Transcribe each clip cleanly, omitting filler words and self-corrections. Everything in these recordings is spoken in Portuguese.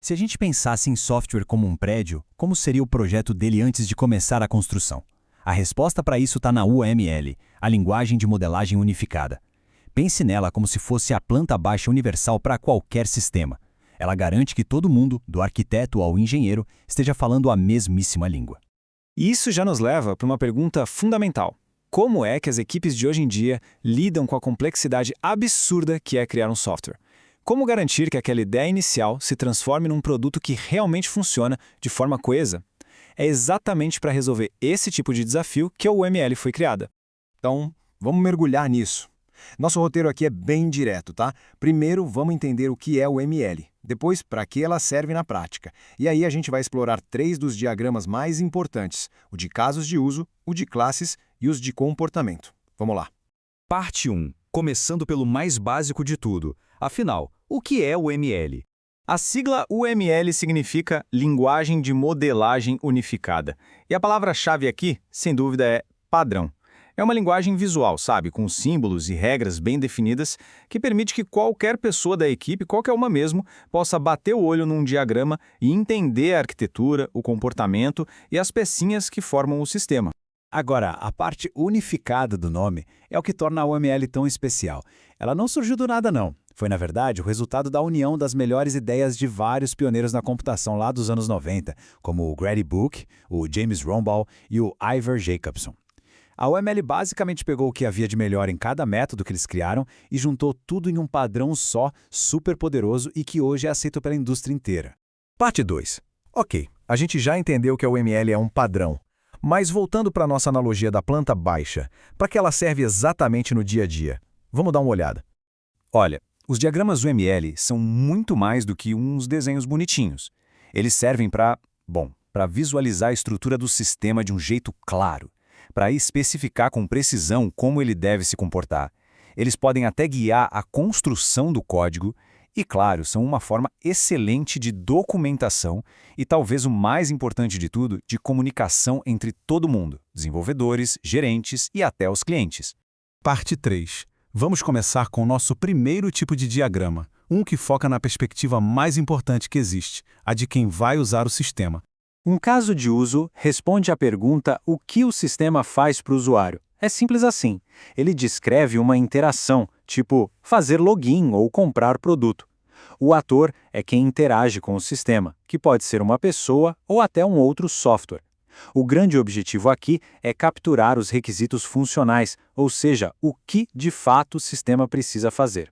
Se a gente pensasse em software como um prédio, como seria o projeto dele antes de começar a construção? A resposta para isso está na UML, a linguagem de modelagem unificada. Pense nela como se fosse a planta baixa universal para qualquer sistema. Ela garante que todo mundo, do arquiteto ao engenheiro, esteja falando a mesmíssima língua. E isso já nos leva para uma pergunta fundamental. Como é que as equipes de hoje em dia lidam com a complexidade absurda que é criar um software? Como garantir que aquela ideia inicial se transforme num produto que realmente funciona de forma coesa? É exatamente para resolver esse tipo de desafio que a UML foi criada. Então, vamos mergulhar nisso. Nosso roteiro aqui é bem direto, tá? Primeiro, vamos entender o que é o ML. Depois, para que ela serve na prática. E aí a gente vai explorar 3 dos diagramas mais importantes: o de casos de uso, o de classes e os de comportamento. Vamos lá. Parte 1. Começando pelo mais básico de tudo. Afinal, o que é o ML? A sigla UML significa Linguagem de Modelagem Unificada. E a palavra-chave aqui, sem dúvida, é padrão. É uma linguagem visual, sabe, com símbolos e regras bem definidas, que permite que qualquer pessoa da equipe, qualquer uma mesmo, possa bater o olho num diagrama e entender a arquitetura, o comportamento e as pecinhas que formam o sistema. Agora, a parte unificada do nome é o que torna a UML tão especial. Ela não surgiu do nada, não. Foi, na verdade, o resultado da união das melhores ideias de vários pioneiros na computação lá dos anos 90, como o Grady Book, o James Rombal e o Ivor Jacobson. A UML basicamente pegou o que havia de melhor em cada método que eles criaram e juntou tudo em um padrão só, super poderoso e que hoje é aceito pela indústria inteira. Parte 2. Ok, a gente já entendeu que a UML é um padrão. Mas voltando para a nossa analogia da planta baixa, para que ela serve exatamente no dia a dia? Vamos dar uma olhada. Olha, os diagramas UML são muito mais do que uns desenhos bonitinhos. Eles servem para visualizar a estrutura do sistema de um jeito claro, para especificar com precisão como ele deve se comportar. Eles podem até guiar a construção do código e, claro, são uma forma excelente de documentação e, talvez o mais importante de tudo, de comunicação entre todo mundo, desenvolvedores, gerentes e até os clientes. Parte 3. Vamos começar com o nosso primeiro tipo de diagrama, um que foca na perspectiva mais importante que existe, a de quem vai usar o sistema. Um caso de uso responde à pergunta o que o sistema faz para o usuário. É simples assim. Ele descreve uma interação, tipo fazer login ou comprar produto. O ator é quem interage com o sistema, que pode ser uma pessoa ou até um outro software. O grande objetivo aqui é capturar os requisitos funcionais, ou seja, o que de fato o sistema precisa fazer.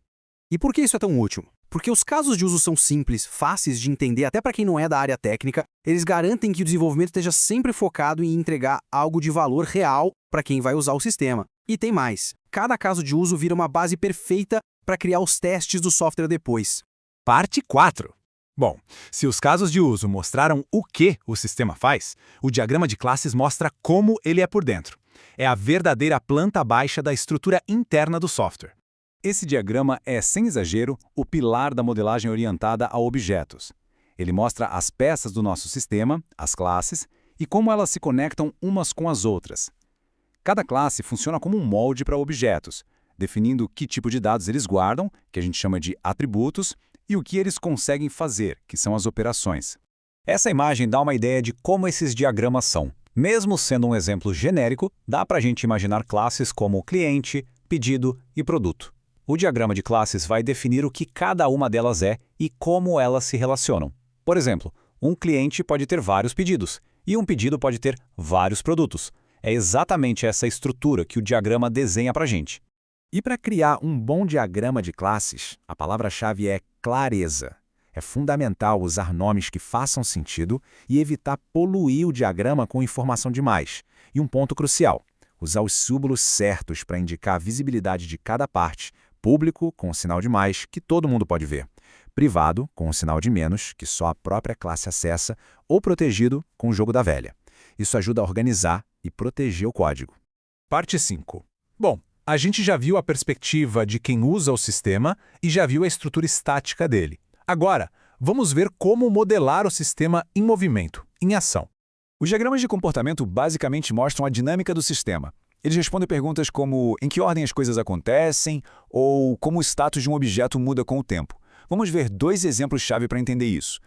E por que isso é tão útil? Porque os casos de uso são simples, fáceis de entender até para quem não é da área técnica, eles garantem que o desenvolvimento esteja sempre focado em entregar algo de valor real para quem vai usar o sistema. E tem mais, cada caso de uso vira uma base perfeita para criar os testes do software depois. Parte 4. Bom, se os casos de uso mostraram o que o sistema faz, o diagrama de classes mostra como ele é por dentro. É a verdadeira planta baixa da estrutura interna do software. Esse diagrama é, sem exagero, o pilar da modelagem orientada a objetos. Ele mostra as peças do nosso sistema, as classes, e como elas se conectam umas com as outras. Cada classe funciona como um molde para objetos, definindo que tipo de dados eles guardam, que a gente chama de atributos, e o que eles conseguem fazer, que são as operações. Essa imagem dá uma ideia de como esses diagramas são. Mesmo sendo um exemplo genérico, dá para a gente imaginar classes como cliente, pedido e produto. O diagrama de classes vai definir o que cada uma delas é e como elas se relacionam. Por exemplo, um cliente pode ter vários pedidos, e um pedido pode ter vários produtos. É exatamente essa estrutura que o diagrama desenha para a gente. E para criar um bom diagrama de classes, a palavra-chave é clareza. É fundamental usar nomes que façam sentido e evitar poluir o diagrama com informação demais. E um ponto crucial, usar os símbolos certos para indicar a visibilidade de cada parte, público, com o sinal de mais, que todo mundo pode ver, privado, com o sinal de menos, que só a própria classe acessa, ou protegido, com o jogo da velha. Isso ajuda a organizar e proteger o código. Parte 5. Bom, a gente já viu a perspectiva de quem usa o sistema e já viu a estrutura estática dele. Agora, vamos ver como modelar o sistema em movimento, em ação. Os diagramas de comportamento basicamente mostram a dinâmica do sistema. Eles respondem perguntas como em que ordem as coisas acontecem ou como o status de um objeto muda com o tempo. Vamos ver 2 exemplos-chave para entender isso.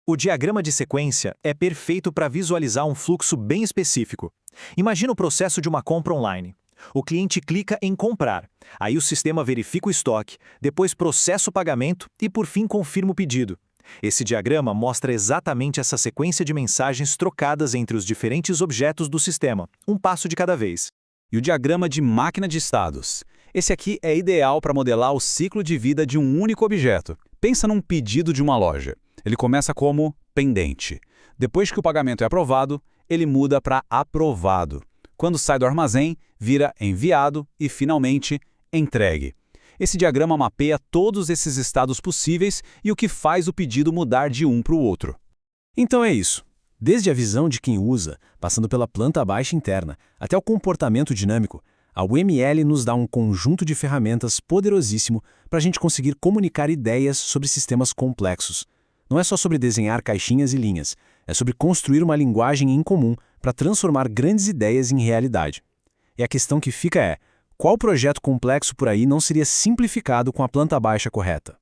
O diagrama de sequência é perfeito para visualizar um fluxo bem específico. Imagina o processo de uma compra online. O cliente clica em comprar, aí o sistema verifica o estoque, depois processa o pagamento e, por fim, confirma o pedido. Esse diagrama mostra exatamente essa sequência de mensagens trocadas entre os diferentes objetos do sistema, um passo de cada vez. E o diagrama de máquina de estados? Esse aqui é ideal para modelar o ciclo de vida de um único objeto. Pensa num pedido de uma loja. Ele começa como pendente. Depois que o pagamento é aprovado, ele muda para aprovado. Quando sai do armazém, vira enviado e, finalmente, entregue. Esse diagrama mapeia todos esses estados possíveis e o que faz o pedido mudar de um para o outro. Então é isso. Desde a visão de quem usa, passando pela planta baixa interna, até o comportamento dinâmico, a UML nos dá um conjunto de ferramentas poderosíssimo para a gente conseguir comunicar ideias sobre sistemas complexos. Não é só sobre desenhar caixinhas e linhas, é sobre construir uma linguagem em comum para transformar grandes ideias em realidade. E a questão que fica é, qual projeto complexo por aí não seria simplificado com a planta baixa correta?